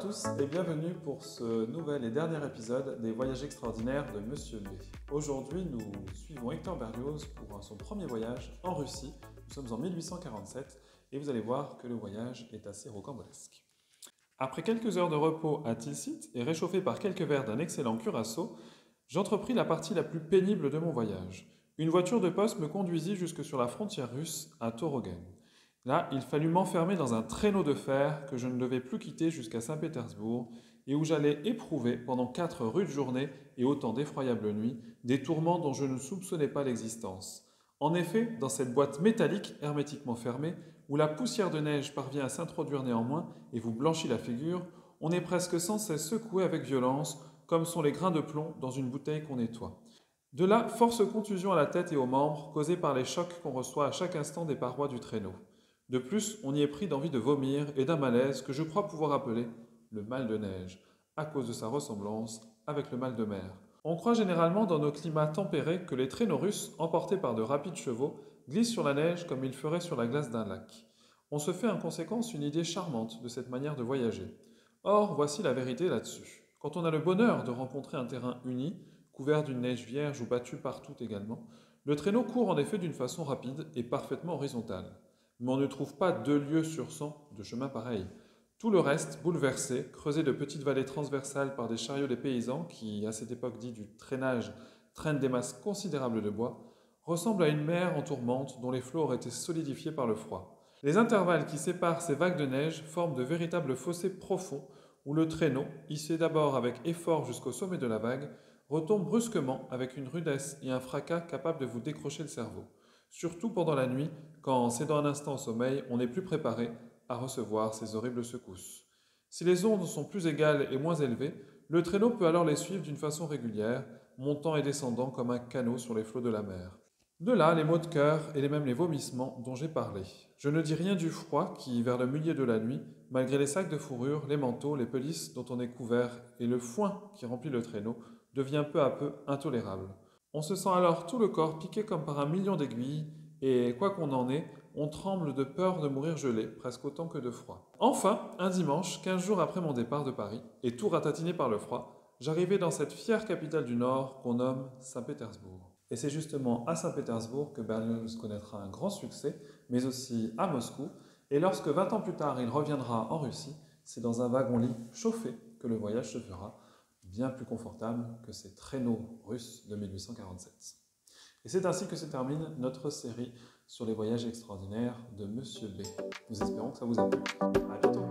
tous et bienvenue pour ce nouvel et dernier épisode des Voyages extraordinaires de Monsieur B. Aujourd'hui, nous suivons Hector Berlioz pour son premier voyage en Russie. Nous sommes en 1847 et vous allez voir que le voyage est assez rocambolesque. Après quelques heures de repos à Tilsit et réchauffé par quelques verres d'un excellent curaçao, j'entrepris la partie la plus pénible de mon voyage. Une voiture de poste me conduisit jusque sur la frontière russe à Torogen. Là, il fallut m'enfermer dans un traîneau de fer que je ne devais plus quitter jusqu'à Saint-Pétersbourg et où j'allais éprouver pendant 4 rudes journées et autant d'effroyables nuits des tourments dont je ne soupçonnais pas l'existence. En effet, dans cette boîte métallique hermétiquement fermée, où la poussière de neige parvient à s'introduire néanmoins et vous blanchit la figure, on est presque sans cesse secoué avec violence, comme sont les grains de plomb dans une bouteille qu'on nettoie. De là, force contusions à la tête et aux membres, causées par les chocs qu'on reçoit à chaque instant des parois du traîneau. De plus, on y est pris d'envie de vomir et d'un malaise que je crois pouvoir appeler le mal de neige, à cause de sa ressemblance avec le mal de mer. On croit généralement dans nos climats tempérés que les traîneaux russes, emportés par de rapides chevaux, glissent sur la neige comme ils feraient sur la glace d'un lac. On se fait en conséquence une idée charmante de cette manière de voyager. Or, voici la vérité là-dessus. Quand on a le bonheur de rencontrer un terrain uni, couvert d'une neige vierge ou battu partout également, le traîneau court en effet d'une façon rapide et parfaitement horizontale. Mais on ne trouve pas 2 lieues sur 100 de chemin pareil. Tout le reste, bouleversé, creusé de petites vallées transversales par des chariots des paysans qui, à cette époque dit du traînage, traînent des masses considérables de bois, ressemble à une mer en tourmente dont les flots auraient été solidifiés par le froid. Les intervalles qui séparent ces vagues de neige forment de véritables fossés profonds où le traîneau, hissé d'abord avec effort jusqu'au sommet de la vague, retombe brusquement avec une rudesse et un fracas capables de vous décrocher le cerveau. Surtout pendant la nuit, quand, cédant un instant au sommeil, on n'est plus préparé à recevoir ces horribles secousses. Si les ondes sont plus égales et moins élevées, le traîneau peut alors les suivre d'une façon régulière, montant et descendant comme un canot sur les flots de la mer. De là, les maux de cœur et même les vomissements dont j'ai parlé. Je ne dis rien du froid qui, vers le milieu de la nuit, malgré les sacs de fourrure, les manteaux, les pelisses dont on est couvert et le foin qui remplit le traîneau, devient peu à peu intolérable. On se sent alors tout le corps piqué comme par un million d'aiguilles, et quoi qu'on en ait, on tremble de peur de mourir gelé, presque autant que de froid. Enfin, un dimanche, 15 jours après mon départ de Paris, et tout ratatiné par le froid, j'arrivai dans cette fière capitale du Nord qu'on nomme Saint-Pétersbourg. Et c'est justement à Saint-Pétersbourg que Berlioz connaîtra un grand succès, mais aussi à Moscou, et lorsque 20 ans plus tard il reviendra en Russie, c'est dans un wagon-lit chauffé que le voyage se fera, bien plus confortable que ces traîneaux russes de 1847. Et c'est ainsi que se termine notre série sur les voyages extraordinaires de Monsieur B. Nous espérons que ça vous a plu. À bientôt.